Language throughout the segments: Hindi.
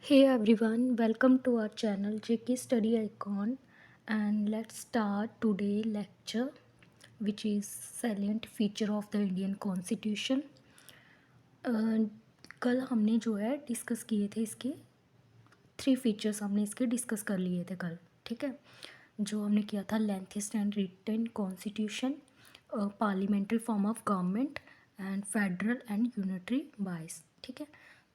Hey everyone, welcome to our channel JK Study Icon, and let's start today lecture which is salient feature of the Indian Constitution. कल हमने जो है डिस्कस किए थे इसके 3 फीचर्स हमने इसके डिस्कस कर लिए थे कल, ठीक है। जो हमने किया था lengthiest and written constitution, parliamentary form of government and federal and unitary wise, ठीक है।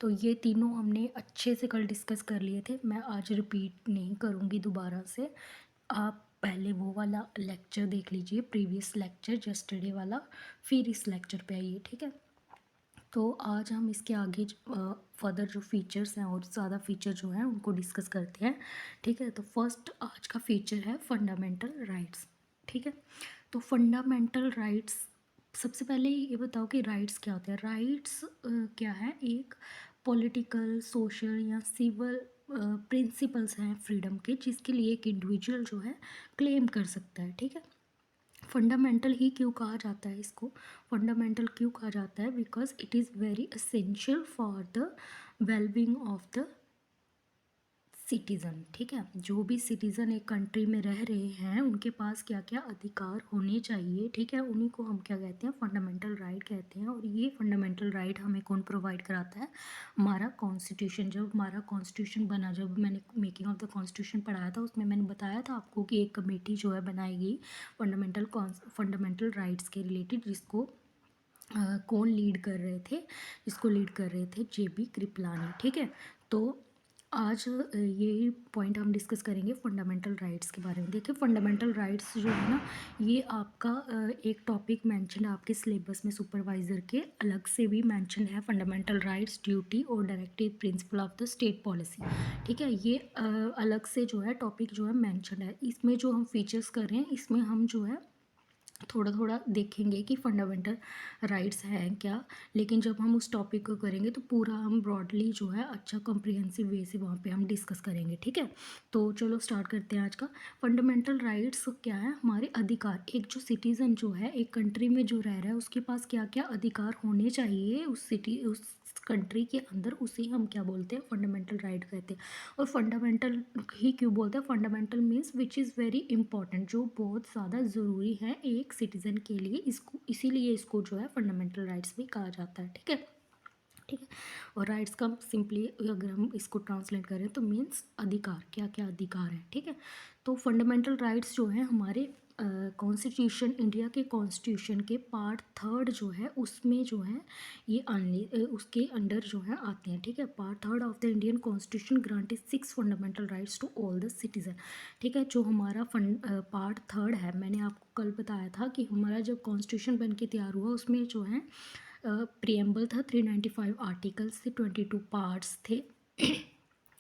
तो ये तीनों हमने अच्छे से कल डिस्कस कर लिए थे, मैं आज रिपीट नहीं करूँगी दोबारा से। आप पहले वो वाला लेक्चर देख लीजिए, प्रीवियस लेक्चर जस्टरडे वाला, फिर इस लेक्चर पे आइए, ठीक है। तो आज हम इसके आगे फर्दर जो फीचर्स हैं और ज़्यादा फीचर जो हैं उनको डिस्कस करते हैं, ठीक है। तो फर्स्ट आज का फीचर है फंडामेंटल राइट्स, ठीक है। तो फंडामेंटल राइट्स, सबसे पहले ये बताओ कि राइट्स क्या होते हैं। राइट्स क्या है, एक पॉलिटिकल, सोशल या सिविल प्रिंसिपल्स हैं फ्रीडम के, जिसके लिए एक इंडिविजुअल जो है क्लेम कर सकता है, ठीक है। फंडामेंटल ही क्यों कहा जाता है इसको, फंडामेंटल क्यों कहा जाता है, because it is very essential for the wellbeing of the citizen, ठीक है। जो भी सिटीज़न एक कंट्री में रह रहे हैं उनके पास क्या क्या अधिकार होने चाहिए, ठीक है, उन्हीं को हम क्या कहते हैं, फंडामेंटल राइट कहते हैं। और ये फंडामेंटल राइट हमें कौन प्रोवाइड कराता है, हमारा कॉन्स्टिट्यूशन। जब हमारा कॉन्स्टिट्यूशन बना, जब मैंने मेकिंग ऑफ द कॉन्स्टिट्यूशन पढ़ाया था, उसमें मैंने बताया था आपको कि एक कमेटी जो है बनाई गई फंडामेंटल राइट्स के रिलेटेड, जिसको कौन लीड कर रहे थे, जिसको लीड कर रहे थे JB कृपलानी, ठीक है। तो आज यही पॉइंट हम डिस्कस करेंगे फंडामेंटल राइट्स के बारे में। देखिए फंडामेंटल राइट्स जो है ना, ये आपका एक टॉपिक मेंशन है आपके सिलेबस में, सुपरवाइज़र के अलग से भी मेंशन है, फंडामेंटल राइट्स, ड्यूटी और directive principle of the state policy, ठीक है। ये अलग से जो है टॉपिक जो है मेंशन है। इसमें जो हम फीचर्स कर रहे हैं, इसमें हम जो है थोड़ा थोड़ा देखेंगे कि फंडामेंटल राइट्स हैं क्या, लेकिन जब हम उस टॉपिक को करेंगे तो पूरा हम ब्रॉडली जो है अच्छा कॉम्प्रिहेंसिव वे से वहाँ पे हम डिस्कस करेंगे, ठीक है। तो चलो स्टार्ट करते हैं आज का। फंडामेंटल राइट्स क्या है, हमारे अधिकार। एक जो सिटीज़न जो है एक कंट्री में जो रह रहा है उसके पास क्या क्या अधिकार होने चाहिए उस कंट्री के अंदर, उसे हम क्या बोलते हैं, फंडामेंटल राइट कहते हैं। और फंडामेंटल ही क्यों बोलते हैं, fundamental means which is very important, जो बहुत ज़्यादा ज़रूरी है एक सिटीज़न के लिए, इसको इसीलिए इसको जो है फंडामेंटल राइट्स भी कहा जाता है, ठीक है, ठीक है। और राइट्स का सिंपली अगर हम इसको ट्रांसलेट करें तो मीन्स अधिकार, क्या क्या अधिकार है, ठीक है। तो फंडामेंटल राइट्स जो है हमारे कॉन्स्टिट्यूशन, इंडिया के कॉन्स्टिट्यूशन के पार्ट 3 जो है उसमें जो है ये उसके अंडर जो है आते हैं, ठीक है। Part 3 of the Indian constitution granted 6 fundamental rights to all the citizen, ठीक है। जो हमारा पार्ट 3 है, मैंने आपको कल बताया था कि हमारा जब कॉन्स्टिट्यूशन बन के तैयार हुआ उसमें जो है प्रियम्बल था, 395 आर्टिकल्स थे, 22 पार्ट्स थे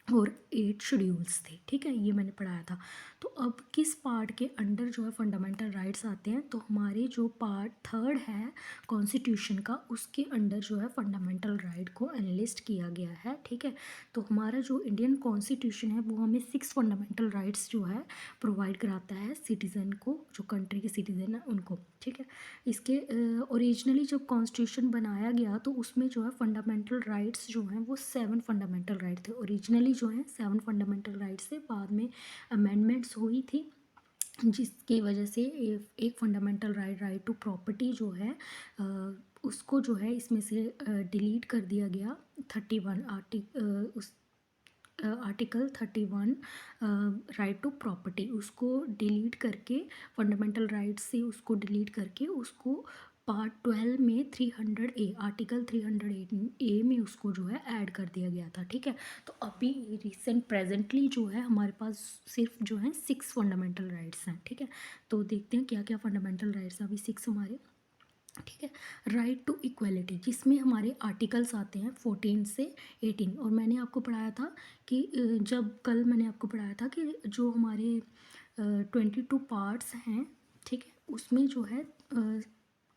और 8 शेड्यूल्स थे, ठीक है। ये मैंने पढ़ाया था। तो अब किस पार्ट के अंडर जो है फंडामेंटल राइट्स आते हैं, तो हमारे जो पार्ट 3 है कॉन्स्टिट्यूशन का, उसके अंडर जो है फंडामेंटल राइट को एनालिस्ट किया गया है, ठीक है। तो हमारा जो इंडियन कॉन्स्टिट्यूशन है वो हमें 6 फंडामेंटल राइट्स जो है प्रोवाइड कराता है सिटीज़न को, जो कंट्री के सिटीज़न है उनको, ठीक है। इसके ओरिजिनली जब कॉन्स्टिट्यूशन बनाया गया तो उसमें जो है फंडामेंटल राइट्स जो हैं वो 7 फंडामेंटल राइट थे। ओरिजिनली जो है 7 फंडामेंटल राइट्स थे, बाद में अमेंडमेंट्स हुई थी, जिसकी वजह से एक फंडामेंटल राइट टू प्रॉपर्टी जो है उसको जो है इसमें से डिलीट कर दिया गया। 31 उस आर्टिकल 31 राइट टू प्रॉपर्टी, उसको डिलीट करके, फंडामेंटल राइट्स से उसको डिलीट करके उसको पार्ट 12 में 300A, आर्टिकल 300A में उसको जो है ऐड कर दिया गया था, ठीक है। तो अभी रिसेंट प्रेजेंटली जो है हमारे पास सिर्फ जो है 6 फंडामेंटल राइट्स हैं, ठीक है। तो देखते हैं क्या क्या फंडामेंटल राइट्स हैं अभी 6 हमारे, ठीक है। राइट टू इक्वलिटी, जिसमें हमारे आर्टिकल्स आते हैं 14 से 18। और मैंने आपको पढ़ाया था कि जब कल मैंने आपको पढ़ाया था कि जो हमारे 22 पार्ट्स हैं, ठीक है, उसमें जो है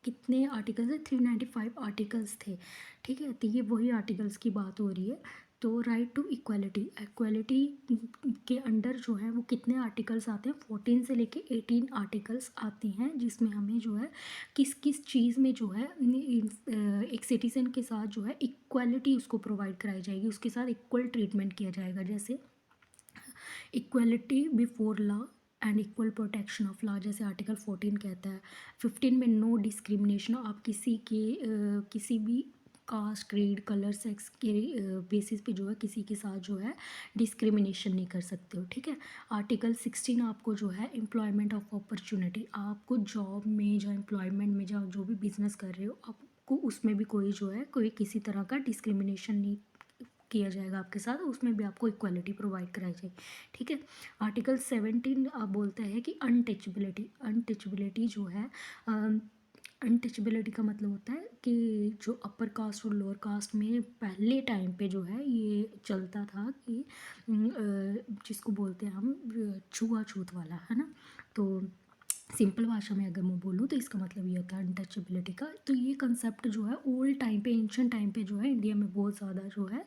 कितने आर्टिकल्स है, 395 आर्टिकल्स थे, ठीक है। तो ये वही आर्टिकल्स की बात हो रही है। तो राइट टू इक्वालिटी, इक्वालिटी के अंडर जो है वो कितने आर्टिकल्स आते हैं, 14 से लेके 18 आर्टिकल्स आते हैं, जिसमें हमें जो है किस किस चीज़ में जो है एक सिटीजन के साथ जो है इक्वालिटी उसको प्रोवाइड कराई जाएगी, उसके साथ इक्वल ट्रीटमेंट किया जाएगा। जैसे equality before law and equal protection of law, जैसे आर्टिकल 14 कहता है। 15 में नो डिस्क्रिमिनेशन, आप किसी के किसी भी कास्ट, क्रीड, कलर, सेक्स के बेसिस पे जो है किसी के साथ जो है डिस्क्रिमिनेशन नहीं कर सकते हो, ठीक है। आर्टिकल 16 आपको जो है एम्प्लॉयमेंट ऑफ अपॉर्चुनिटी, आपको जॉब में या एम्प्लॉयमेंट में या जो भी बिजनेस कर रहे हो आपको उसमें भी कोई जो है कोई किसी तरह का डिस्क्रिमिनेशन नहीं किया जाएगा आपके साथ, उसमें भी आपको इक्वालिटी प्रोवाइड कराई जाएगी, ठीक है। आर्टिकल 17 आप बोलता है कि अनटचबिलिटी, अनटचबिलिटी जो है अनटचबिलिटी का मतलब होता है कि जो अपर कास्ट और लोअर कास्ट में पहले टाइम पे जो है ये चलता था कि जिसको बोलते हैं हम छुआछूत वाला, है ना। तो सिंपल भाषा में अगर मैं बोलूँ तो इसका मतलब ये होता है अनटचेबिलिटी का। तो ये कंसेप्ट जो है ओल्ड टाइम पे, एंशियंट टाइम पे जो है इंडिया में बहुत ज़्यादा जो है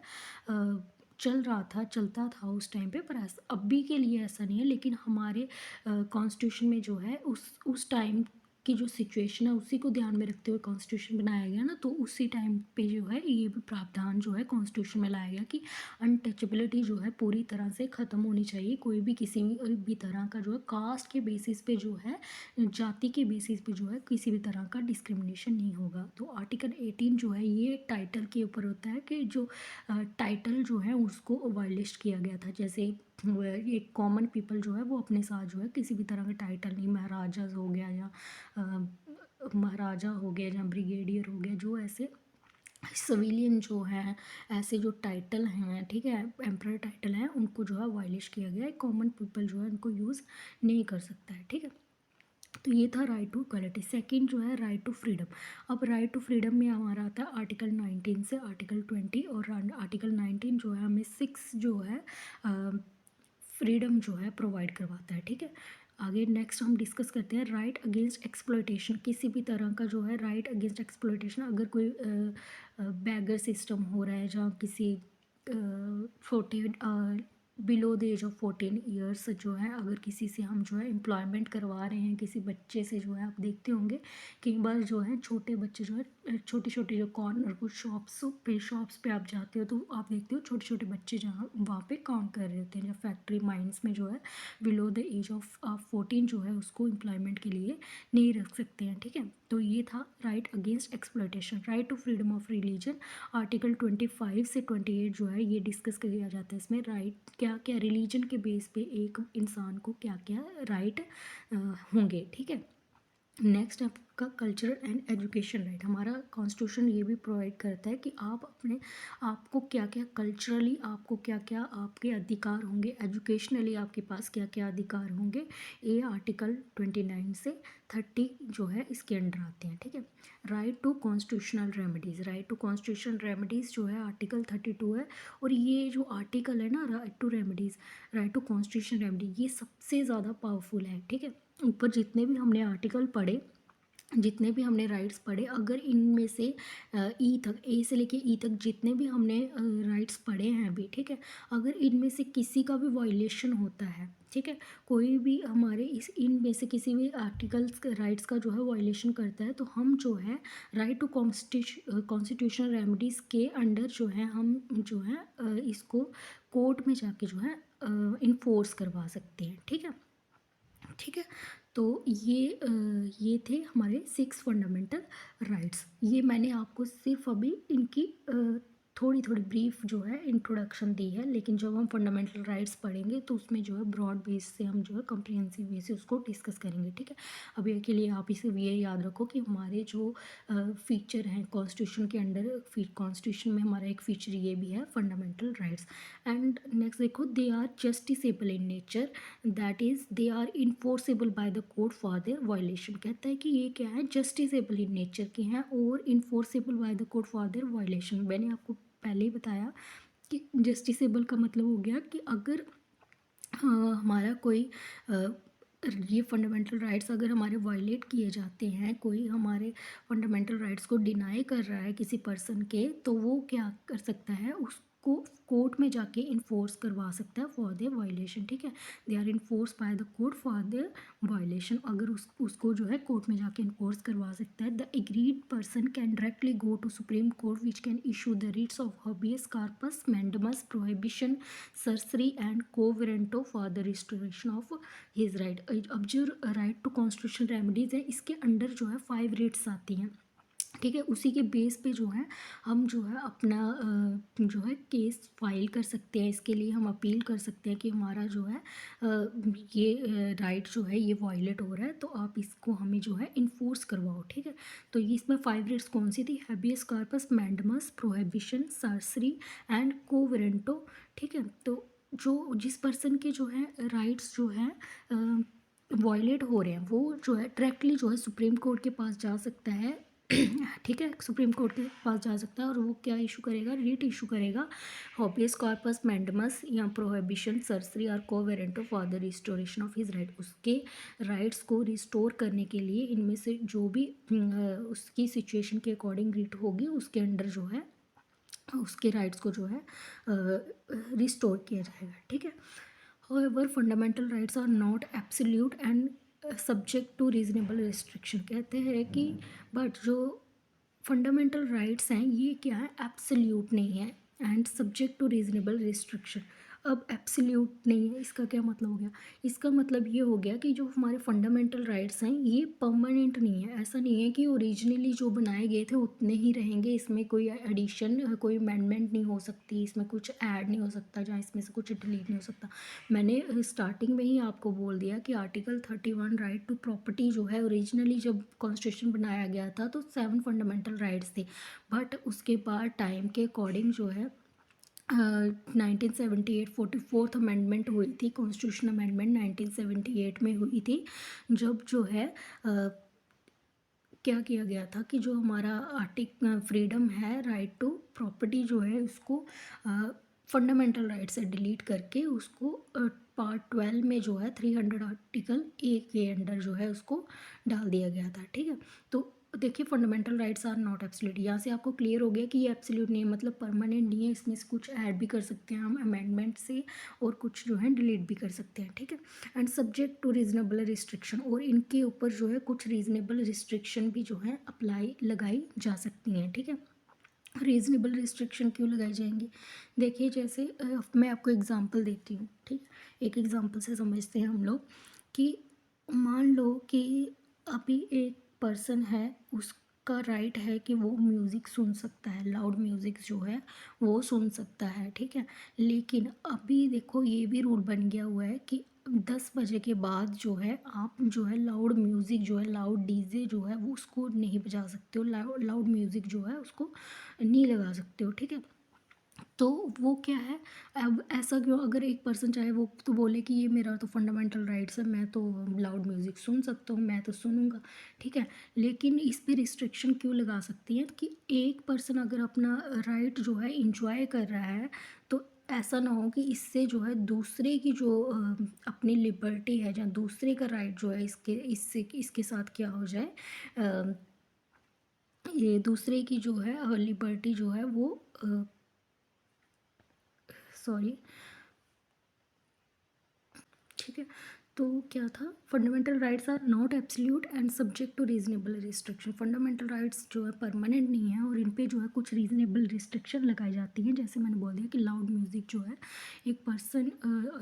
चल रहा था, चलता था उस टाइम पे, पर ऐसा अभी के लिए ऐसा नहीं है। लेकिन हमारे कॉन्स्टिट्यूशन में जो है उस टाइम की जो सिचुएशन है उसी को ध्यान में रखते हुए कॉन्स्टिट्यूशन बनाया गया ना, तो उसी टाइम पे जो है ये भी प्रावधान जो है कॉन्स्टिट्यूशन में लाया गया कि अनटचेबिलिटी जो है पूरी तरह से ख़त्म होनी चाहिए। कोई भी किसी भी तरह का जो है कास्ट के बेसिस पे जो है, जाति के बेसिस पे जो है किसी भी तरह का डिस्क्रिमिनेशन नहीं होगा। तो आर्टिकल 18 जो है ये टाइटल के ऊपर होता है कि जो टाइटल जो है उसको वायलेट किया गया था। जैसे एक कॉमन पीपल जो है वो अपने साथ जो है किसी भी तरह का टाइटल नहीं, महाराजा हो गया या महाराजा हो गया या ब्रिगेडियर हो गया, जो ऐसे सिविलियन जो हैं, ऐसे जो टाइटल हैं, ठीक है, एम्परर टाइटल हैं, उनको जो है वायलेट किया गया है। कॉमन पीपल जो है उनको यूज़ नहीं कर सकता है, ठीक है। तो ये था राइट टू इक्वालिटी। सेकंड जो है राइट टू फ्रीडम। अब राइट टू फ्रीडम में हमारा आता है आर्टिकल 19 से आर्टिकल 20, और आर्टिकल 19 जो है हमें 6 जो है फ्रीडम जो है प्रोवाइड करवाता है, ठीक है। आगे नेक्स्ट हम डिस्कस करते हैं राइट अगेंस्ट एक्सप्लॉयटेशन। किसी भी तरह का जो है राइट अगेंस्ट एक्सप्लॉयटेशन, अगर कोई बैगर सिस्टम हो रहा है जहाँ किसी छोटे below the age of 14 years जो है अगर किसी से हम जो है एम्प्लॉयमेंट करवा रहे हैं, किसी बच्चे से जो है, आप देखते होंगे कई बार जो है छोटे बच्चे जो है छोटे छोटे जो कॉर्नर कुछ शॉप्स पे आप जाते हो तो आप देखते हो छोटे छोटे बच्चे जहाँ वहाँ पे काम कर रहे होते हैं, या फैक्ट्री माइंस में जो है बिलो द एज ऑफ 14 जो है उसको एम्प्लॉयमेंट के लिए नहीं रख सकते हैं, ठीक है। तो ये था right against exploitation. Right to freedom of religion, article 25 से 28 जो है ये डिस्कस किया जाता है। इसमें राइट क्या क्या रिलीजन के बेस पे एक इंसान को क्या क्या राइट होंगे, ठीक है। नेक्स्ट आपका कल्चरल एंड एजुकेशन राइट। हमारा कॉन्स्टिट्यूशन ये भी प्रोवाइड करता है कि आप अपने आपको क्या क्या कल्चरली आपको क्या क्या आपके अधिकार होंगे, एजुकेशनली आपके पास क्या क्या अधिकार होंगे। ये आर्टिकल 29 से 30 जो है इसके अंडर आते हैं, ठीक है। Right to constitutional remedies, right to constitutional remedies जो है आर्टिकल 32 है। और ये जो आर्टिकल है ना right to remedies, right to constitution remedy, ये सबसे ज़्यादा पावरफुल है, ठीक है। ऊपर जितने भी हमने आर्टिकल पढ़े, जितने भी हमने राइट्स पढ़े, अगर इनमें से ई तक, ए से लेके ई तक जितने भी हमने राइट्स पढ़े हैं अभी, ठीक है, अगर इनमें से किसी का भी वायलेशन होता है, ठीक है, कोई भी हमारे इस इनमें से किसी भी आर्टिकल्स राइट्स का जो है वायलेशन करता है, तो हम जो है राइट टू कॉन्स्टिट्यूशनल रेमेडीज़ के अंडर जो है हम जो है इसको कोर्ट में जाके जो है इन्फोर्स करवा सकते हैं, ठीक है, ठीक है। तो ये थे हमारे 6 फंडामेंटल राइट्स। ये मैंने आपको सिर्फ अभी इनकी थोड़ी थोड़ी ब्रीफ जो है इंट्रोडक्शन दी है, लेकिन जब हम फंडामेंटल राइट्स पढ़ेंगे तो उसमें जो है ब्रॉड बेस से हम जो है कम्प्रिहेंसिव वे से उसको डिस्कस करेंगे, ठीक है। अभी के लिए आप इसे ये याद रखो कि हमारे जो फीचर हैं कॉन्स्टिट्यूशन के अंडर, कॉन्स्टिट्यूशन में हमारा एक फीचर ये भी है फंडामेंटल राइट्स। एंड नेक्स्ट देखो, they are justiciable in nature, that is they are enforceable by the court for their violation. कहता है कि ये क्या है, जस्टिसेबल इन नेचर के हैं और enforceable by the court for their violation. मैंने आपको पहले ही बताया कि जस्टिसेबल का मतलब हो गया कि अगर हमारा कोई ये फंडामेंटल राइट्स अगर हमारे वायलेट किए जाते हैं, कोई हमारे फंडामेंटल राइट्स को डिनाई कर रहा है किसी पर्सन के, तो वो क्या कर सकता है, उस को कोर्ट में जाके इन्फोर्स करवा सकता है फॉर द वायलेशन, ठीक है। They are enforce by the court for the violation, अगर उसको जो है कोर्ट में जाके इन्फोर्स करवा सकता है। The aggrieved person can directly go to Supreme Court which can issue the writs of habeas corpus mandamus prohibition certiorari and quo warranto for the restoration of his right. अब जो राइट टू कॉन्स्टिट्यूशनल रेमेडीज़ है इसके अंडर जो है 5 रिट्स आती हैं, ठीक है। उसी के बेस पे जो है हम जो है अपना जो है केस फाइल कर सकते हैं। इसके लिए हम अपील कर सकते हैं कि हमारा जो है ये राइट जो है ये वायलेट हो रहा है, तो आप इसको हमें जो है इन्फोर्स करवाओ, ठीक है। तो ये इसमें 5 रिट्स कौन सी थी? Habeas corpus mandamus prohibition certiorari and quo warranto, ठीक है। तो जो जिस पर्सन के जो है राइट्स जो है वायलेट हो रहे हैं वो जो है डायरेक्टली जो है सुप्रीम कोर्ट के पास जा सकता है, ठीक है। सुप्रीम कोर्ट के पास जा सकता है और वो क्या इशू करेगा? रिट इशू करेगा हॉबियस कॉर्पस मैंडमस या प्रोहिबिशन सर्सरी और quo warranto for the restoration of his right. उसके राइट्स को रिस्टोर करने के लिए इनमें से जो भी उसकी सिचुएशन के अकॉर्डिंग रिट होगी उसके अंडर जो है उसके राइट्स को जो है रिस्टोर किया जाएगा, ठीक है। However, fundamental rights are not absolute and subject to reasonable restriction, कहते हैं कि बट जो फंडामेंटल राइट्स हैं ये क्या है? एब्सोल्यूट नहीं है and subject to reasonable restriction. अब एब्सोल्यूट नहीं है इसका क्या मतलब हो गया? इसका मतलब ये हो गया कि जो हमारे फंडामेंटल राइट्स हैं ये परमानेंट नहीं है। ऐसा नहीं है कि ओरिजिनली जो बनाए गए थे उतने ही रहेंगे, इसमें कोई एडिशन कोई अमेंडमेंट नहीं हो सकती, इसमें कुछ ऐड नहीं हो सकता, जहाँ इसमें से कुछ डिलीट नहीं हो सकता। मैंने स्टार्टिंग में ही आपको बोल दिया कि आर्टिकल 31 राइट टू प्रॉपर्टी जो है ओरिजिनली जब कॉन्स्टिट्यूशन बनाया गया था तो 7 फंडामेंटल राइट्स थे, बट उसके बाद टाइम के अकॉर्डिंग जो है 1978 44th अमेंडमेंट हुई थी, कॉन्स्टिट्यूशन अमेंडमेंट 1978 में हुई थी, जब जो है क्या किया गया था कि जो हमारा फ्रीडम है राइट टू प्रॉपर्टी जो है उसको फंडामेंटल राइट से डिलीट करके उसको पार्ट 12 में जो है 300 आर्टिकल ए के अंडर जो है उसको डाल दिया गया था, ठीक है। तो देखिए fundamental rights are not absolute, यहाँ से आपको क्लियर हो गया कि ये एब्सोल्यूट नहीं है, मतलब परमानेंट नहीं है, इसमें से कुछ ऐड भी कर सकते हैं हम अमेंडमेंट से और कुछ जो है डिलीट भी कर सकते हैं, ठीक है। And subject to reasonable restriction, और इनके ऊपर जो है कुछ रीजनेबल रिस्ट्रिक्शन भी जो है अप्लाई लगाई जा सकती हैं, ठीक है। रीज़नेबल रिस्ट्रिक्शन क्यों लगाई जाएंगी? देखिए जैसे मैं आपको एग्जांपल देती हूँ, ठीक। एक एग्जांपल से समझते हैं हम लोग कि मान लो कि अभी एक पर्सन है उसका राइट है कि वो म्यूज़िक सुन सकता है, लाउड म्यूज़िक जो है वो सुन सकता है, ठीक है। लेकिन अभी देखो ये भी रूल बन गया हुआ है कि 10 बजे के बाद जो है आप जो है लाउड म्यूज़िक जो है लाउड डीजे जो है वो उसको नहीं बजा सकते हो, लाउड म्यूज़िक जो है उसको नहीं लगा सकते हो, ठीक है। तो वो क्या है? अब ऐसा क्यों? अगर एक पर्सन चाहे वो तो बोले कि ये मेरा तो फंडामेंटल राइट्स है, मैं तो लाउड म्यूज़िक सुन सकता हूँ, मैं तो सुनूंगा, ठीक है। लेकिन इस पे रिस्ट्रिक्शन क्यों लगा सकती है कि एक पर्सन अगर अपना राइट जो है इंजॉय कर रहा है तो ऐसा ना हो कि इससे जो है दूसरे की जो अपनी लिबर्टी है या दूसरे का राइट जो है इसके साथ क्या हो जाए, अ, ये दूसरे की जो है लिबर्टी जो है वो सॉरी, ठीक है। तो क्या था? Fundamental rights are not absolute and subject to reasonable restriction. Fundamental rights जो है परमानेंट नहीं है और इन पे जो है कुछ रीजनेबल रिस्ट्रिक्शन लगाई जाती हैं। जैसे मैंने बोल दिया कि लाउड म्यूज़िक जो है एक पर्सन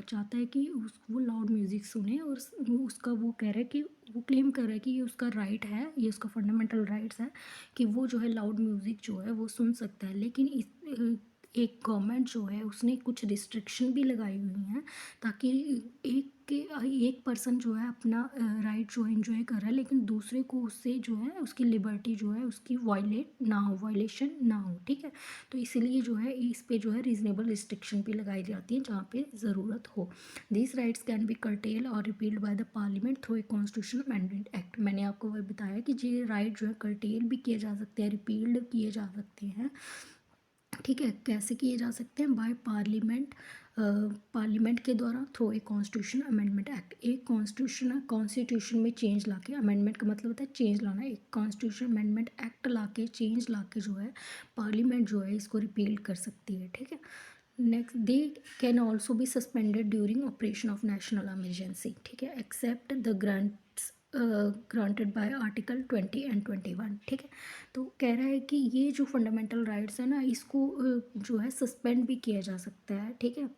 चाहता है कि वो लाउड म्यूज़िक सुने और उसका वो कह रहा है कि वो क्लेम कर रहा है कि ये उसका राइट है, ये उसका फंडामेंटल राइट्स है कि वो जो है लाउड म्यूज़िक जो है वो सुन सकता है। लेकिन एक गवर्नमेंट जो है उसने कुछ रिस्ट्रिक्शन भी लगाई हुई हैं ताकि एक एक पर्सन जो है अपना राइट जो है इंजॉय कर रहा है लेकिन दूसरे को उससे जो है उसकी लिबर्टी जो है उसकी वायलेशन ना हो, ठीक है। तो इसीलिए जो है इस पे जो है रीजनेबल रिस्ट्रिक्शन भी लगाई जाती है जहाँ पे ज़रूरत हो। This rights can be curtailed और repealed by the parliament through a constitutional amendment act. मैंने आपको वह बताया कि ये राइट जो है कर्टेल भी किए जा सकते हैं, रिपील्ड किए जा सकते हैं, ठीक है। कैसे किए जा सकते हैं? बाय पार्लियामेंट पार्लियामेंट के द्वारा through a constitution amendment act, एक कॉन्स्टिट्यूशन में चेंज लाके, अमेंडमेंट का मतलब होता है चेंज लाना, एक कॉन्स्टिट्यूशन अमेंडमेंट एक्ट लाके, चेंज लाके जो है पार्लियामेंट जो है इसको रिपील कर सकती है, ठीक है। Next, they can also be suspended during operation of national emergency, ठीक है, except the grants granted by article 20 and 21, ठीक है। तो कह रहा है कि ये जो फंडामेंटल राइट्स है ना, इसको जो है सस्पेंड भी किया जा सकता है, ठीक है,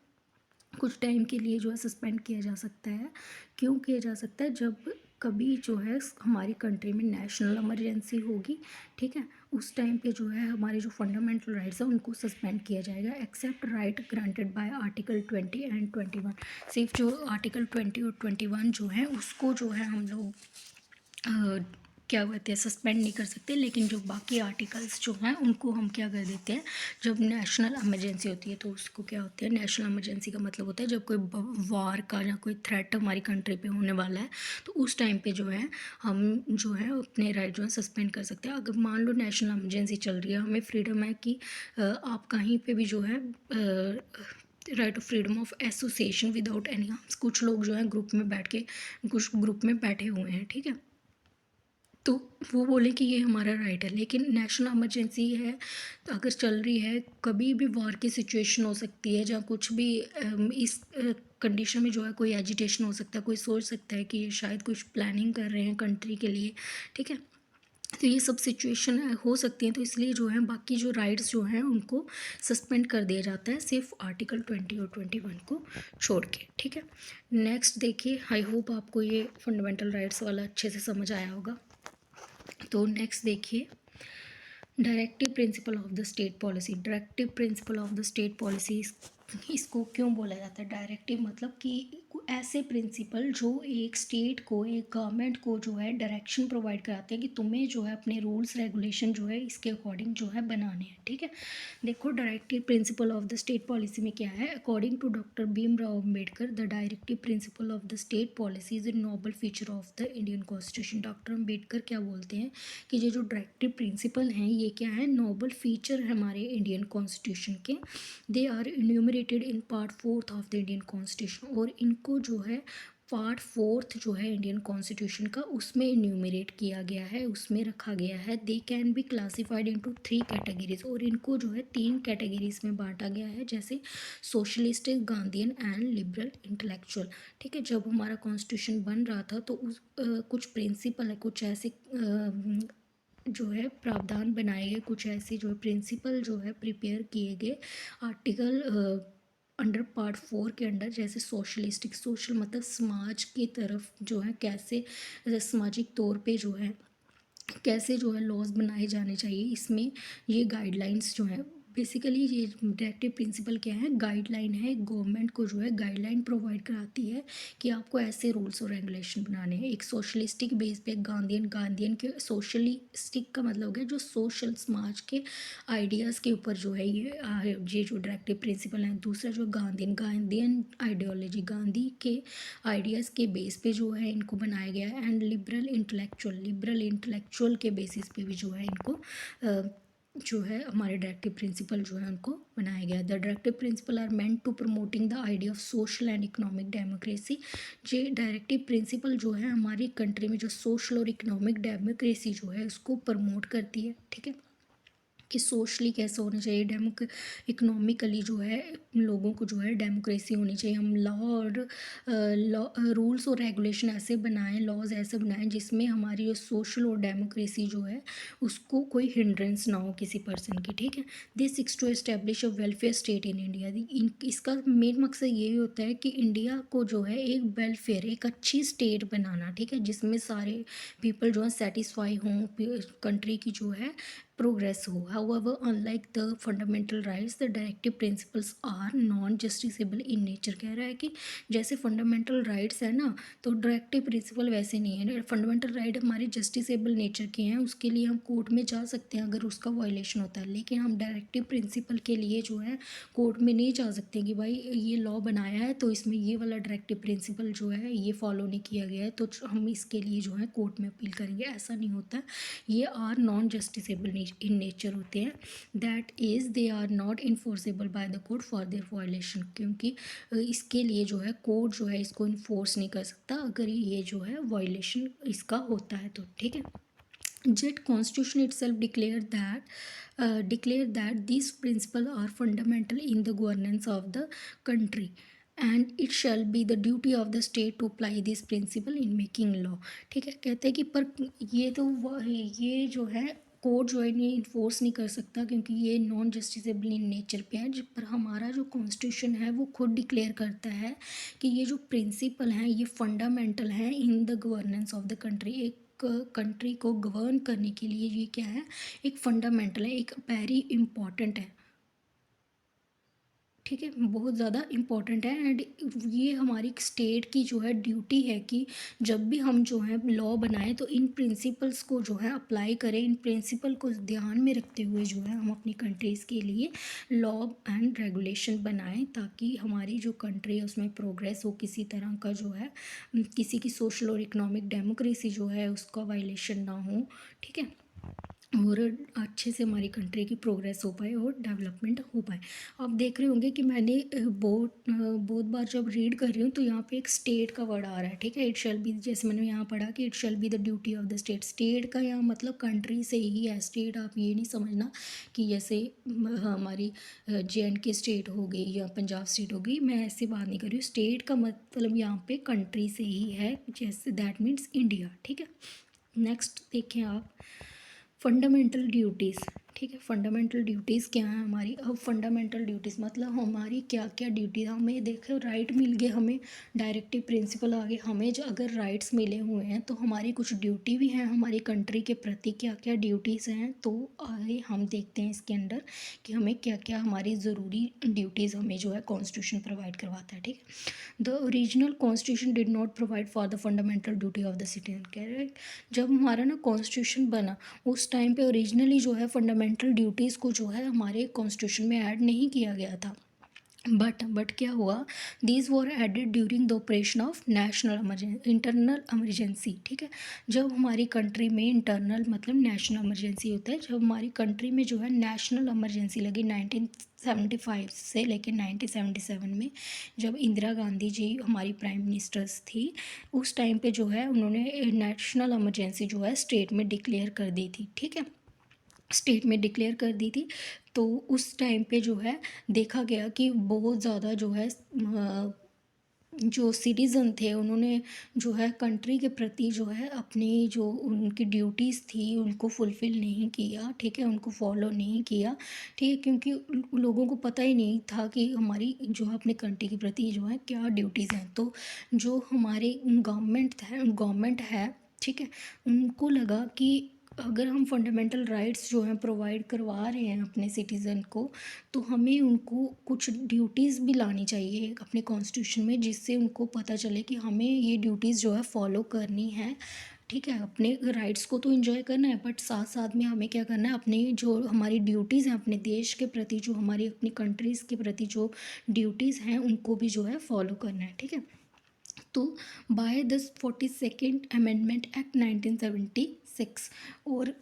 कुछ टाइम के लिए जो है सस्पेंड किया जा सकता है। क्यों किया जा सकता है? जब कभी जो है हमारी कंट्री में नेशनल इमरजेंसी होगी, ठीक है, उस टाइम पे जो है हमारे जो फंडामेंटल राइट्स हैं उनको सस्पेंड किया जाएगा, except right granted by article 20 and 21। सिर्फ जो आर्टिकल 20 और 21 जो है उसको जो है हम लोग क्या कहते हैं सस्पेंड नहीं कर सकते, लेकिन जो बाकी आर्टिकल्स जो हैं उनको हम क्या कर देते हैं, जब नेशनल इमरजेंसी होती है तो उसको क्या होता है, नेशनल इमरजेंसी का मतलब होता है जब कोई वार का या कोई थ्रेट हमारी कंट्री पे होने वाला है तो उस टाइम पे जो है हम जो है अपने राइट जो है सस्पेंड कर सकते हैं। अगर मान लो नेशनल इमरजेंसी चल रही है, हमें फ्रीडम है कि आप कहीं पर भी जो है right of freedom of association without any harms, कुछ लोग जो है ग्रुप में बैठ के कुछ ग्रुप में बैठे हुए हैं, ठीक है, तो वो बोले कि ये हमारा राइट है, लेकिन नेशनल इमरजेंसी है तो अगर चल रही है, कभी भी वॉर की सिचुएशन हो सकती है, जहाँ कुछ भी इस कंडीशन में जो है कोई एजिटेशन हो सकता है, कोई सोच सकता है कि ये शायद कुछ प्लानिंग कर रहे हैं कंट्री के लिए, ठीक है, तो ये सब सिचुएशन हो सकती हैं, तो इसलिए जो है बाकी जो राइट्स जो हैं उनको सस्पेंड कर दिया जाता है, सिर्फ आर्टिकल 20 और 21 को छोड़ के, ठीक है। नेक्स्ट देखिए, आई होप आपको ये फंडामेंटल राइट्स वाला अच्छे से समझ आया होगा। तो नेक्स्ट देखिए, directive principle of the state policy. Directive principle of the state policy इसको क्यों बोला जाता है? डायरेक्टिव मतलब कि ऐसे प्रिंसिपल जो एक स्टेट को, एक गवर्नमेंट को जो है डायरेक्शन प्रोवाइड कराते हैं कि तुम्हें जो है अपने रूल्स रेगुलेशन जो है इसके अकॉर्डिंग जो है बनाने हैं, ठीक है। देखो, directive principle of the state policy में क्या है, according to doctor Bhimrao Ambedkar the directive principle of the state policy is a noble feature of the Indian constitution. Doctor Ambedkar क्या बोलते हैं कि ये जो डायरेक्टिव प्रिंसिपल हैं ये क्या है, नोबल फीचर है हमारे इंडियन कॉन्स्टिट्यूशन के। They are enumerated in part 4 of the Indian constitution, और इनको जो है पार्ट 4 जो है इंडियन कॉन्स्टिट्यूशन का उसमें इन्यूमरेट किया गया है, उसमें रखा गया है। They can be classified into 3 categories, और इनको जो है 3 कैटेगरीज में बांटा गया है, जैसे socialistic, Gandhian and liberal intellectual, ठीक है। जब हमारा कॉन्स्टिट्यूशन बन रहा था तो उस कुछ प्रिंसिपल है, कुछ ऐसे जो है प्रावधान बनाए गए, कुछ ऐसे जो है प्रिंसिपल जो है प्रिपेयर किए गए आर्टिकल अंडर पार्ट 4 के अंडर, जैसे सोशलिस्टिक, सोशल मतलब समाज की तरफ जो है कैसे सामाजिक तौर पे जो है कैसे जो है लॉज बनाए जाने चाहिए, इसमें ये गाइडलाइंस जो है बेसिकली ये डायरेक्टिव प्रिंसिपल क्या है, गाइडलाइन है, गवर्नमेंट को जो है गाइडलाइन प्रोवाइड कराती है कि आपको ऐसे रूल्स और रेगुलेशन बनाने हैं। एक सोशलिस्टिक बेस पे, गांधीयन के, सोशलिस्टिक का मतलब हो गया जो सोशल समाज के आइडियाज़ के ऊपर जो है ये जो डायरेक्टिव प्रिंसिपल है। दूसरा जो गांधीयन आइडियोलॉजी, गांधी के आइडियाज़ के बेस पे जो है इनको बनाया गया है। एंड लिबरल इंटेलेक्चुअल के बेसिस पे भी जो है इनको जो है हमारे डायरेक्टिव प्रिंसिपल जो है उनको बनाया गया। The directive principle are meant to promoting the idea of social and economic democracy. ये डायरेक्टिव प्रिंसिपल जो है हमारी कंट्री में जो सोशल और इकोनॉमिक डेमोक्रेसी जो है उसको प्रमोट करती है, ठीक है, कि सोशली कैसा होना चाहिए, इकोनॉमिकली जो है लोगों को जो है डेमोक्रेसी होनी चाहिए। हम लॉ रूल्स और रेगुलेशन ऐसे बनाएं, लॉज ऐसे बनाएं जिसमें हमारी जो सोशल और डेमोक्रेसी जो है उसको कोई हिंड्रेंस ना हो किसी पर्सन की, ठीक है। This seeks to establish a welfare state in India. इसका मेन मकसद यही होता है कि इंडिया को जो है एक वेलफेयर, एक अच्छी स्टेट बनाना, ठीक है, जिसमें सारे पीपल जो है सेटिस्फाई हों, कंट्री की जो है प्रोग्रेस हो। However, unlike the fundamental rights, the directive principles are non-justiciable in nature। कह रहा है कि जैसे फंडामेंटल राइट्स है ना, तो डायरेक्टिव प्रिंसिपल वैसे नहीं है। फंडामेंटल राइट हमारे जस्टिसेबल नेचर के हैं, उसके लिए हम कोर्ट में जा सकते हैं अगर उसका वायलेशन होता है, लेकिन हम डायरेक्टिव प्रिंसिपल के लिए जो है कोर्ट में नहीं जा सकते कि भाई ये लॉ बनाया है तो इसमें ये वाला डायरेक्टिव प्रिंसिपल जो है ये फॉलो नहीं किया गया है तो हम इसके लिए जो है कोर्ट में अपील करेंगे, ऐसा नहीं होता। ये are non justiciable nature in nature होते हैं, that is they are not enforceable by the court for their violation, क्योंकि इसके लिए जो है कोर्ट जो है इसको इन्फोर्स नहीं कर सकता अगर ये जो है वायलेशन इसका होता है तो, ठीक है। Yet Constitution itself declare that these principles are fundamental in the governance of the country, and it shall be the duty of the state to apply this principle in making law। ठीक है, कहते हैं कि पर ये तो ये जो है कोर्ट जो है इन्हें इन्फोर्स नहीं कर सकता क्योंकि ये नॉन जस्टिसेबल इन नेचर पे है, पर हमारा जो कॉन्स्टिट्यूशन है वो खुद डिक्लेयर करता है कि ये जो प्रिंसिपल हैं ये फंडामेंटल हैं in the governance of the country. एक कंट्री को गवर्न करने के लिए ये क्या है, एक फंडामेंटल है, एक वेरी इम्पॉर्टेंट है, ठीक है, बहुत ज़्यादा इम्पॉर्टेंट है। एंड ये हमारी स्टेट की जो है ड्यूटी है कि जब भी हम जो है लॉ बनाएं तो इन प्रिंसिपल्स को जो है अप्लाई करें, इन प्रिंसिपल को ध्यान में रखते हुए जो है हम अपनी कंट्रीज़ के लिए लॉ एंड रेगुलेशन बनाएं ताकि हमारी जो कंट्री है उसमें प्रोग्रेस हो, किसी तरह का जो है किसी की सोशल और इकोनॉमिक डेमोक्रेसी जो है उसका वायलेशन ना हो, ठीक है, और अच्छे से हमारी कंट्री की प्रोग्रेस हो पाए और डेवलपमेंट हो पाए। आप देख रहे होंगे कि मैंने बहुत बार जब रीड कर रही हूँ तो यहाँ पे एक स्टेट का वर्ड आ रहा है, ठीक है। इट शैल बी, जैसे मैंने यहाँ पढ़ा कि it shall be the duty of the state. State का यहाँ मतलब कंट्री से ही है। स्टेट आप ये नहीं समझना कि जैसे हमारी JNK स्टेट हो गई या पंजाब स्टेट हो गई, मैं ऐसी बात नहीं कर रही हूँ। स्टेट का मतलब यहाँ पे कंट्री से ही है, जैसे दैट मीन्स इंडिया, ठीक है। नेक्स्ट देखें आप, फंडामेंटल ड्यूटीज़, ठीक है। फंडामेंटल ड्यूटीज़ क्या है हमारी। अब फंडामेंटल ड्यूटीज़ मतलब हमारी क्या क्या ड्यूटी, हमें देखो राइट मिल गए, हमें डायरेक्टिव प्रिंसिपल आ गए, हमें जो अगर राइट्स मिले हुए हैं तो हमारी कुछ ड्यूटी भी हैं हमारी कंट्री के प्रति, क्या क्या ड्यूटीज़ हैं। तो आगे हम देखते हैं इसके अंदर कि हमें क्या क्या हमारी ज़रूरी ड्यूटीज़ हमें जो है कॉन्स्टिट्यूशन प्रोवाइड करवाता है, ठीक है। The original constitution did not provide for the fundamental duty of the citizen, कह रहे जब हमारा ना कॉन्स्टिट्यूशन बना उस टाइम पे ओरिजिनली जो है फंडामेंटल ड्यूटीज़ को जो है हमारे कॉन्स्टिट्यूशन में ऐड नहीं किया गया था। बट क्या हुआ, these were added during the operation of national internal emergency, ठीक है। जब हमारी कंट्री में इंटरनल मतलब नेशनल एमरजेंसी होता है, जब हमारी कंट्री में जो है नेशनल एमरजेंसी लगी 1975 से लेकर 1977 में, जब इंदिरा गांधी जी हमारी प्राइम मिनिस्टर्स थी, उस टाइम पे जो है उन्होंने नेशनल एमरजेंसी जो है स्टेट में डिक्लेयर कर दी थी, ठीक है, स्टेट में डिक्लेयर कर दी थी। तो उस टाइम पे जो है देखा गया कि बहुत ज़्यादा जो है जो सिटीज़न थे उन्होंने जो है कंट्री के प्रति जो है अपनी जो उनकी ड्यूटीज़ थी उनको फुलफ़िल नहीं किया, ठीक है, उनको फॉलो नहीं किया, ठीक है, क्योंकि लोगों को पता ही नहीं था कि हमारी जो है अपने कंट्री के प्रति जो है क्या ड्यूटीज़ हैं। तो जो हमारे गवर्नमेंट है, ठीक है, उनको लगा कि अगर हम फंडामेंटल राइट्स जो हैं प्रोवाइड करवा रहे हैं अपने सिटीज़न को, तो हमें उनको कुछ ड्यूटीज़ भी लानी चाहिए अपने कॉन्स्टिट्यूशन में, जिससे उनको पता चले कि हमें ये ड्यूटीज़ जो है फॉलो करनी है, ठीक है। अपने राइट्स को तो एंजॉय करना है बट साथ साथ में हमें क्या करना है, अपनी जो हमारी ड्यूटीज़ हैं अपने देश के प्रति, जो हमारी अपनी कंट्रीज़ के प्रति जो ड्यूटीज़ हैं उनको भी जो है फॉलो करना है, ठीक है। तो by the 42nd amendment act 1976 और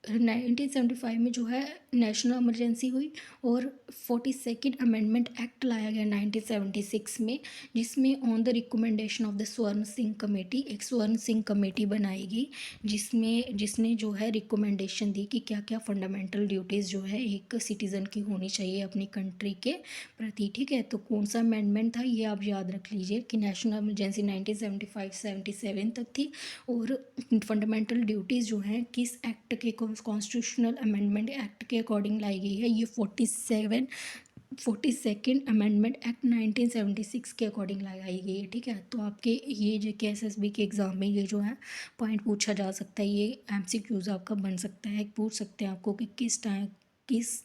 1975 में जो है नेशनल इमरजेंसी हुई और 42nd अमेंडमेंट एक्ट लाया गया 1976 में, जिसमें on the recommendation of the स्वर्ण सिंह कमेटी, एक स्वर्ण सिंह कमेटी बनाई गई जिसने जो है रिकमेंडेशन दी कि क्या क्या फंडामेंटल ड्यूटीज़ जो है एक सिटीज़न की होनी चाहिए अपनी कंट्री के प्रति, ठीक है। तो कौन सा अमेंडमेंट था ये आप याद रख लीजिए कि नेशनल इमरजेंसी 1975-77 तक थी और फंडामेंटल ड्यूटीज़ जो हैं किस एक्ट के, कॉन्स्टिट्यूशनल अमेंडमेंट एक्ट के अकॉर्डिंग लाई गई है, ये 42nd अमेंडमेंट एक्ट 1976 के अकॉर्डिंग लगाई गई है, ठीक है। तो आपके ये जो KSSB के एग्ज़ाम में ये जो है पॉइंट पूछा जा सकता है, ये MCQs आपका बन सकता है, पूछ सकते हैं आपको कि किस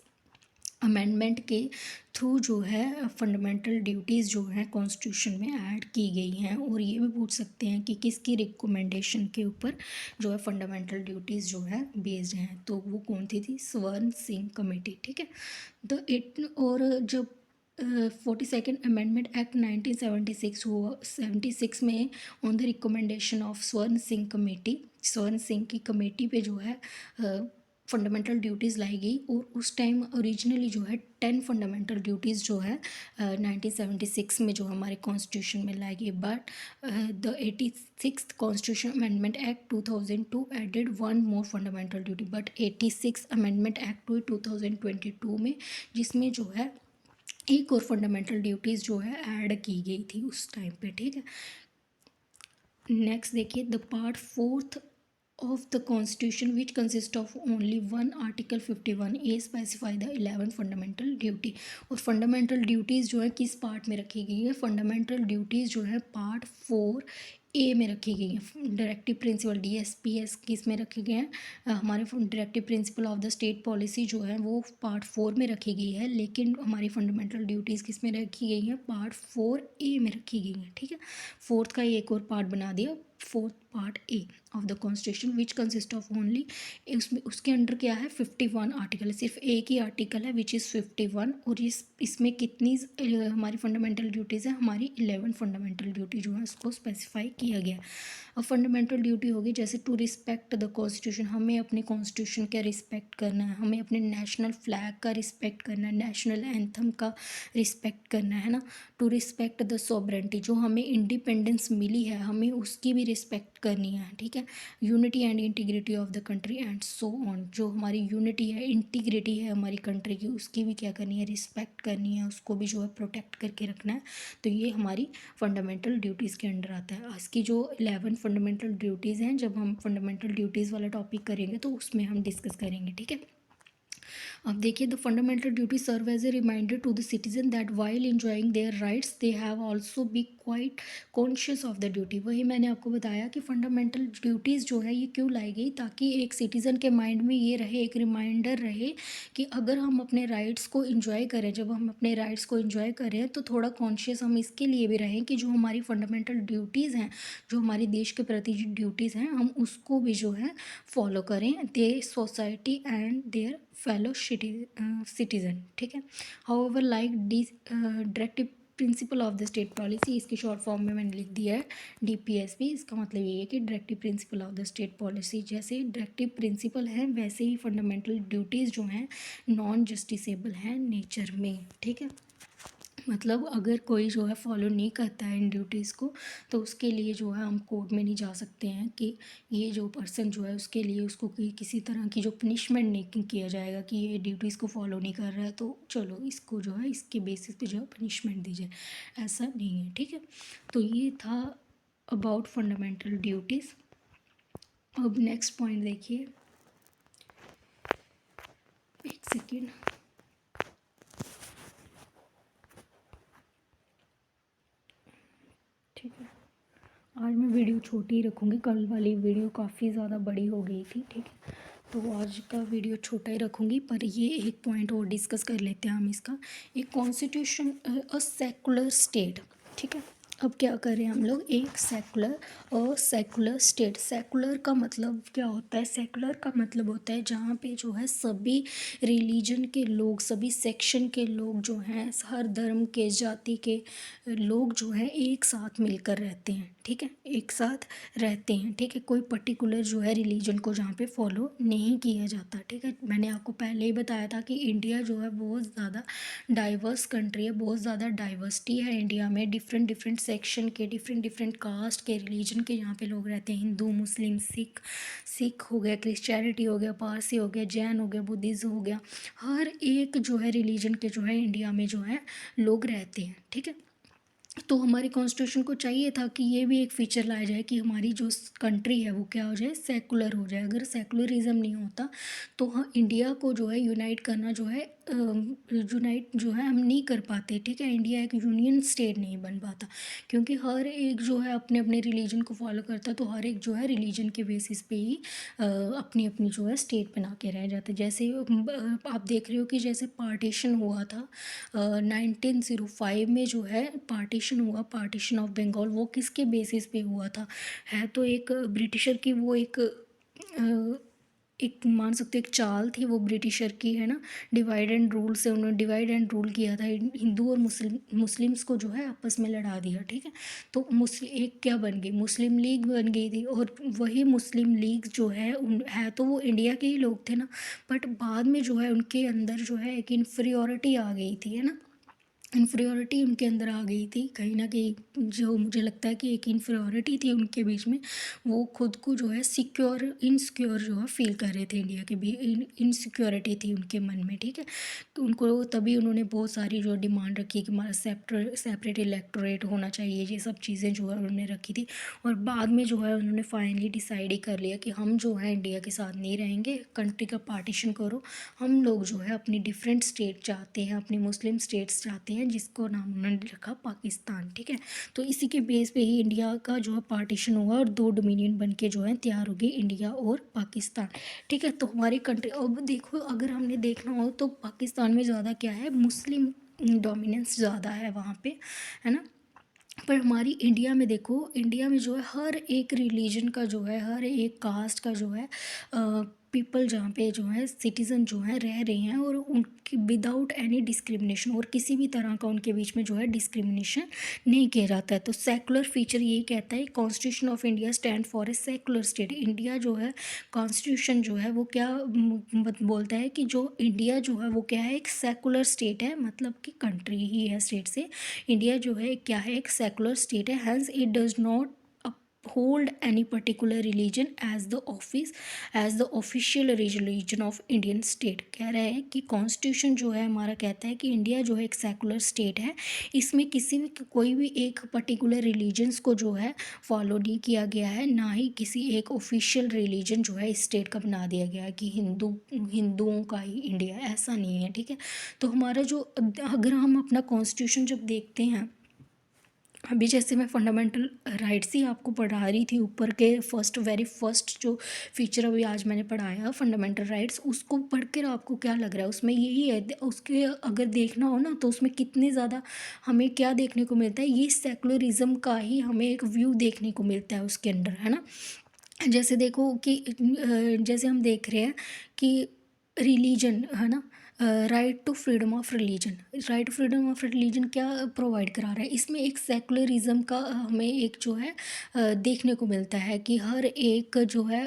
अमेंडमेंट के थ्रू जो है फंडामेंटल ड्यूटीज़ जो हैं कॉन्स्टिट्यूशन में ऐड की गई हैं, और ये भी पूछ सकते हैं कि किसकी रिकमेंडेशन के ऊपर जो है फंडामेंटल ड्यूटीज़ जो है बेस्ड हैं। तो वो कौन थी स्वर्ण सिंह कमेटी, ठीक है। और जब 42nd अमेंडमेंट एक्ट 1976 हुआ 76 में ऑन द रिकमेंडेशन ऑफ स्वर्ण सिंह की कमेटी पे जो है फंडामेंटल ड्यूटीज़ लाई गई और उस टाइम ओरिजिनली जो है 10 फंडामेंटल ड्यूटीज़ जो है 1976 में जो हमारे कॉन्स्टिट्यूशन में लाई गई, but the 86th constitution amendment act 2002 added one more fundamental duty, but 86 amendment act हुई 2022 में, जिसमें जो है एक और फंडामेंटल ड्यूटीज़ जो है ऐड की गई थी उस टाइम पे, ठीक है। नेक्स्ट देखिए, the part fourth of the constitution which consists of only one article 51A specify the 11 fundamental duty। और fundamental duties जो है किस पार्ट में रखी गई है, fundamental duties जो है पार्ट 4A में रखी गई है। डायरेक्टिव प्रिंसिपल DSPS किस में रखे गए हैं, हमारे directive principle of the state policy जो है वो पार्ट 4 में रखी गई है, लेकिन हमारी फंडामेंटल ड्यूटीज़ किस में रखी गई हैं, पार्ट 4A में रखी गई हैं, ठीक है। फोर्थ का एक और पार्ट बना दिया, fourth part A of the constitution which consist of only, उसमें उसके अंडर क्या है 51 आर्टिकल है, सिर्फ एक ही आर्टिकल है विच इज़ 51, और इसमें कितनी हमारी फंडामेंटल ड्यूटीज़ है, हमारी 11 फंडामेंटल ड्यूटी जो है उसको स्पेसिफाई किया गया है। अब फंडामेंटल ड्यूटी होगी जैसे टू रिस्पेक्ट द कॉन्स्टिट्यूशन, हमें अपने कॉन्स्टिट्यूशन का रिस्पेक्ट करना है, हमें अपने नेशनल फ्लैग का रिस्पेक्ट करना है, नेशनल एंथम का रिस्पेक्ट करना है ना। टू रिस्पेक्ट द सॉवरेंटी, जो हमें इंडिपेंडेंस मिली है हमें उसकी भी रिस्पेक्ट करनी है, ठीक है। Unity and integrity of the country and so on, जो हमारी यूनिटी है, इंटीग्रिटी है हमारी कंट्री की, उसकी भी क्या करनी है, रिस्पेक्ट करनी है, उसको भी जो है प्रोटेक्ट करके रखना है। तो ये हमारी फंडामेंटल ड्यूटीज़ के अंडर आता है। आज की जो 11 फंडामेंटल ड्यूटीज़ हैं, जब हम फंडामेंटल ड्यूटीज़ वाला टॉपिक करेंगे तो उसमें हम डिस्कस करेंगे, ठीक है। अब देखिए, the fundamental duty serve as a reminder to the citizen that while enjoying their rights they have also be quite conscious of the duty. वही मैंने आपको बताया कि फंडामेंटल ड्यूटीज़ जो है ये क्यों लाई गई, ताकि एक सिटीज़न के माइंड में ये रहे, एक रिमाइंडर रहे कि अगर हम अपने राइट्स को इन्जॉय करें, जब हम अपने राइट्स को इन्जॉय करें तो थोड़ा कॉन्शियस हम इसके लिए भी रहें कि जो हमारी फंडामेंटल ड्यूटीज़ हैं, जो हमारी देश के प्रति ड्यूटीज़ हैं, हम उसको भी जो है फॉलो करें, they society and their fellow citizen, ठीक है। However like the directive principle of the state policy, इसकी शॉर्ट फॉर्म में मैंने लिख दिया है DPSP। इसका मतलब ये है कि directive principle of the state policy, जैसे डायरेक्टिव प्रिंसिपल है वैसे ही फंडामेंटल ड्यूटीज़ जो हैं नॉन जस्टिसेबल हैं नेचर में, ठीक है। मतलब अगर कोई जो है फॉलो नहीं करता है इन ड्यूटीज़ को, तो उसके लिए जो है हम कोर्ट में नहीं जा सकते हैं कि ये जो पर्सन जो है उसके लिए उसको किसी तरह की जो पनिशमेंट नहीं किया जाएगा कि ये ड्यूटीज़ को फॉलो नहीं कर रहा है तो चलो इसको जो है इसके बेसिस पे जो है पनिशमेंट दी जाए, ऐसा नहीं है, ठीक है। तो ये था अबाउट फंडामेंटल ड्यूटीज़। अब नेक्स्ट पॉइंट देखिए, एक सेकेंड, ठीक है। आज मैं वीडियो छोटी ही रखूँगी, कल वाली वीडियो काफ़ी ज़्यादा बड़ी हो गई थी, ठीक है। तो आज का वीडियो छोटा ही रखूँगी, पर ये एक पॉइंट और डिस्कस कर लेते हैं हम इसका। एक कॉन्स्टिट्यूशन अ सेकुलर स्टेट, ठीक है। अब क्या करें हम लोग, एक सेकुलर स्टेट। सेकुलर का मतलब क्या होता है, सेकुलर का मतलब होता है जहाँ पे जो है सभी रिलीजन के लोग, सभी सेक्शन के लोग जो हैं, हर धर्म के जाति के लोग जो हैं एक साथ मिलकर रहते हैं, ठीक है, एक साथ रहते हैं, ठीक है। कोई पर्टिकुलर जो है रिलीजन को जहाँ पे फॉलो नहीं किया जाता, ठीक है। मैंने आपको पहले ही बताया था कि इंडिया जो है बहुत ज़्यादा डाइवर्स कंट्री है, बहुत ज़्यादा डाइवर्सिटी है इंडिया में, डिफरेंट डिफरेंट सेक्शन के, डिफरेंट डिफरेंट कास्ट के, रिलीजन के यहाँ पे लोग रहते हैं, हिंदू, मुस्लिम, सिख हो गया, क्रिश्चियनिटी हो गया, पारसी हो गया, जैन हो गया, बुद्धिज़्म हो गया, हर एक जो है रिलीजन के जो है इंडिया में जो है लोग रहते हैं, ठीक है। तो हमारे कॉन्स्टिट्यूशन को चाहिए था कि ये भी एक फ़ीचर लाया जाए कि हमारी जो कंट्री है वो क्या हो जाए, सेकुलर हो जाए। अगर सेकुलरिज्म नहीं होता तो हाँ, इंडिया को जो है यूनाइट करना जो है यूनाइट जो है हम नहीं कर पाते, ठीक है। इंडिया एक यूनियन स्टेट नहीं बन पाता, क्योंकि हर एक जो है अपने अपने रिलीजन को फॉलो करता है, तो हर एक जो है रिलीजन के बेसिस पे ही अपनी अपनी जो है स्टेट बना के रह जाते। जैसे आप देख रहे हो कि जैसे पार्टीशन हुआ था 1905 में जो है पार्टीशन हुआ, पार्टीशन ऑफ बंगाल, वो किसके बेसिस पे हुआ था, है तो एक ब्रिटिशर की वो एक एक मान सकते हो एक चाल थी वो ब्रिटिशर की, है ना। डिवाइड एंड रूल से उन्होंने डिवाइड एंड रूल किया था, हिंदू और मुस्लिम्स को जो है आपस में लड़ा दिया, ठीक है। तो मुस्लिम एक क्या बन गई, मुस्लिम लीग बन गई थी। और वही मुस्लिम लीग जो है उन है तो वो इंडिया के ही लोग थे ना, बट बाद में जो है उनके अंदर जो है एक इन्फीरियोरिटी आ गई थी, है ना। इन्फीरियोरिटी उनके अंदर आ गई थी कहीं ना कहीं, जो मुझे लगता है कि एक इन्फीरियोरिटी थी उनके बीच में। वो खुद को जो है सिक्योर इनसिक्योर जो है फील कर रहे थे, इंडिया के भी इनसिक्योरिटी थी उनके मन में, ठीक है। तो उनको तभी उन्होंने बहुत सारी जो डिमांड रखी कि हमारा सेपरेट इलेक्टोरेट होना चाहिए, ये सब चीज़ें जो है उन्होंने रखी थी। और बाद में जो है उन्होंने फाइनली डिसाइड ही कर लिया कि हम जो है इंडिया के साथ नहीं रहेंगे, कंट्री का पार्टीशन करो। हम लोग जो है अपनी डिफरेंट स्टेट चाहते हैं, अपनी मुस्लिम स्टेट्स चाहते हैं, जिसको नाम उन्होंने रखा पाकिस्तान, ठीक है। तो इसी के बेस पे ही इंडिया का जो है पार्टीशन हुआ और दो डोमिनियन बन के जो है तैयार हो गई, इंडिया और पाकिस्तान, ठीक है। तो हमारी कंट्री अब देखो, अगर हमने देखना हो तो पाकिस्तान में ज़्यादा क्या है, मुस्लिम डोमिनेंस ज़्यादा है वहाँ पे, है ना। पर हमारी इंडिया में देखो, इंडिया में जो है हर एक रिलीजन का जो है, हर एक कास्ट का जो है पीपल जहाँ पे जो है सिटीज़न जो है रह रहे हैं, और उनकी विदाउट एनी डिस्क्रिमिनेशन, और किसी भी तरह का उनके बीच में जो है डिस्क्रिमिनेशन नहीं किया जाता है। तो सेकुलर फीचर यही कहता है, constitution of India stand for a secular state. India जो है कॉन्स्टिट्यूशन जो है वो क्या बोलता है कि जो इंडिया जो है वो क्या है, एक सेकुलर स्टेट है, मतलब कि कंट्री ही है स्टेट से। इंडिया जो है क्या है, एक सेकुलर स्टेट है, hence it does not hold any particular religion as the official religion of Indian state. कह रहा है कि कॉन्स्टिट्यूशन जो है हमारा कहता है कि इंडिया जो है एक सेकुलर स्टेट है, इसमें किसी भी कोई भी एक पर्टिकुलर रिलीजन्स को जो है फॉलो नहीं किया गया है, ना ही किसी एक ऑफिशियल रिलीजन जो है इस स्टेट का बना दिया गया है कि हिंदुओं का ही इंडिया, ऐसा नहीं है, ठीक है। तो हमारा जो, अगर हम अपना कॉन्स्टिट्यूशन जब देखते हैं, अभी जैसे मैं फंडामेंटल राइट्स ही आपको पढ़ा रही थी, ऊपर के वेरी फर्स्ट जो फीचर अभी आज मैंने पढ़ाया फंडामेंटल राइट्स, उसको पढ़कर आपको क्या लग रहा है, उसमें यही है, उसके अगर देखना हो ना तो उसमें कितने ज़्यादा हमें क्या देखने को मिलता है, ये सेकुलरिज्म का ही हमें एक व्यू देखने को मिलता है उसके अंदर, है ना। जैसे देखो कि जैसे हम देख रहे हैं कि रिलीजन, है ना, right to freedom of religion, right to freedom of religion क्या प्रोवाइड करा रहा है, इसमें एक सेकुलरिज्म का हमें एक जो है देखने को मिलता है कि हर एक जो है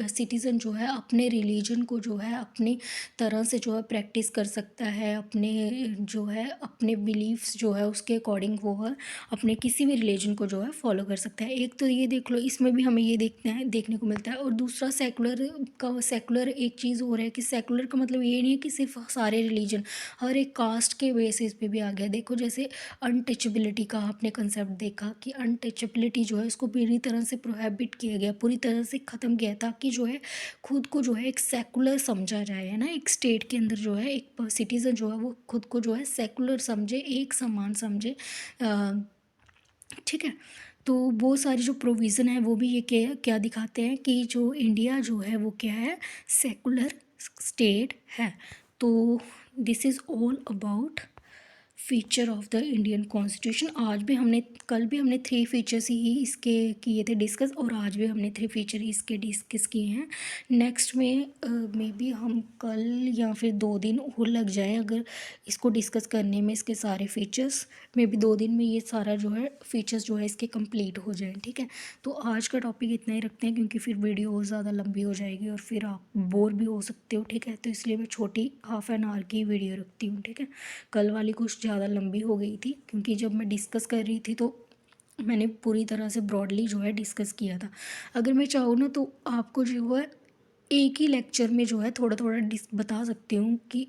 सिटीज़न जो है अपने रिलीजन को जो है अपनी तरह से जो है प्रैक्टिस कर सकता है, अपने जो है अपने बिलीफ्स जो है उसके अकॉर्डिंग वो है अपने किसी भी रिलीजन को जो है फॉलो कर सकता है। एक तो ये देख लो, इसमें भी हमें ये देखने को मिलता है। और दूसरा सेकुलर एक चीज़ हो रहा है कि सेकुलर का मतलब ये नहीं है कि सिर्फ सारे रिलीजन, हर एक कास्ट के बेसिस पे भी आ गया। देखो जैसे अनटचेबिलिटी का आपने कंसेप्ट देखा कि अनटचेबिलिटी जो है उसको पूरी तरह से प्रोहिबिट किया गया, पूरी तरह से ख़त्म किया, ताकि जो है खुद को जो है एक सेकुलर समझा जाए, है ना। एक स्टेट के अंदर जो है एक सिटीज़न जो है वो खुद को जो है सेकुलर समझे, एक समान समझे, ठीक है। तो बहुत सारी जो प्रोविज़न है वो भी ये क्या क्या दिखाते हैं कि जो इंडिया जो है वो क्या है, सेकुलर स्टेट है। तो this is all about feature of the Indian constitution. आज भी हमने, कल भी हमने 3 फीचर्स ही इसके किए थे डिस्कस, और आज भी हमने 3 फीचर इसके डिस्कस किए हैं। नेक्स्ट में मे बी हम कल या फिर 2 दिन और लग जाए अगर इसको डिस्कस करने में, इसके सारे फीचर्स मे बी 2 दिन में ये सारा जो है फीचर्स जो है इसके कंप्लीट हो जाए, ठीक है। तो आज का टॉपिक इतना ही रखते हैं, क्योंकि फिर वीडियो और ज़्यादा लंबी हो जाएगी और फिर आप बोर भी हो सकते हो, ठीक है। तो इसलिए मैं छोटी हाफ एन आवर की वीडियो रखती हूँ, ठीक है। कल वाली कुछ ज़्यादा लंबी हो गई थी, क्योंकि जब मैं डिस्कस कर रही थी तो मैंने पूरी तरह से ब्रॉडली जो है डिस्कस किया था। अगर मैं चाहूँ ना तो आपको जो है एक ही लेक्चर में जो है थोड़ा थोड़ा बता सकती हूँ कि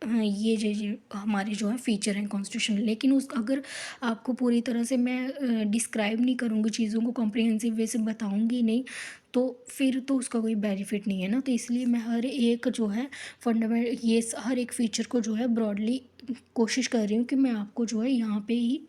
हाँ, ये हमारे जो है फीचर हैं कॉन्स्टिट्यूशन। लेकिन उस अगर आपको पूरी तरह से मैं डिस्क्राइब नहीं करूँगी चीज़ों को, कॉम्प्रिहेंसिव वे से बताऊँगी नहीं, तो फिर तो उसका कोई बेनिफिट नहीं है ना। तो इसलिए मैं हर एक जो है हर एक फीचर को जो है ब्रॉडली कोशिश कर रही हूँ कि मैं आपको जो है यहाँ पे ही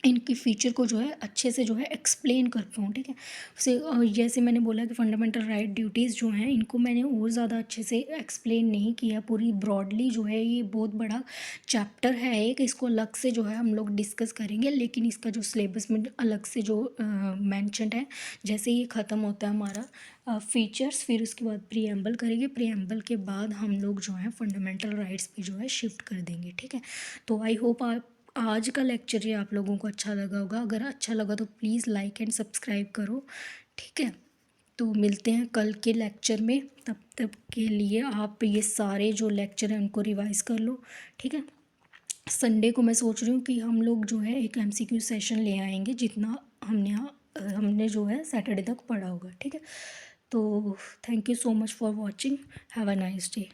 इनकी फ़ीचर को जो है अच्छे से जो है एक्सप्लेन कर पाऊँ, ठीक है। जैसे मैंने बोला कि फंडामेंटल राइट ड्यूटीज़ जो हैं इनको मैंने और ज़्यादा अच्छे से एक्सप्लेन नहीं किया, पूरी ब्रॉडली जो है ये बहुत बड़ा चैप्टर है एक, इसको अलग से जो है हम लोग डिस्कस करेंगे, लेकिन इसका जो सिलेबस में अलग से जो मेंशन्ड है, जैसे ये ख़त्म होता है हमारा फीचर्स, फिर उसके बाद प्रीएम्बल करेंगे, प्रीएम्बल के बाद हम लोग जो है फंडामेंटल राइट्स पे जो है शिफ्ट कर देंगे, ठीक है। तो आई होप आप आज का लेक्चर ये आप लोगों को अच्छा लगा होगा। अगर अच्छा लगा तो प्लीज़ लाइक एंड सब्सक्राइब करो, ठीक है। तो मिलते हैं कल के लेक्चर में, तब तक के लिए आप ये सारे जो लेक्चर हैं उनको रिवाइज़ कर लो, ठीक है। संडे को मैं सोच रही हूँ कि हम लोग जो है एक एमसीक्यू सेशन ले आएंगे, जितना हमने जो है सैटरडे तक पढ़ा होगा, ठीक है। तो thank you so much for watching, have a nice day.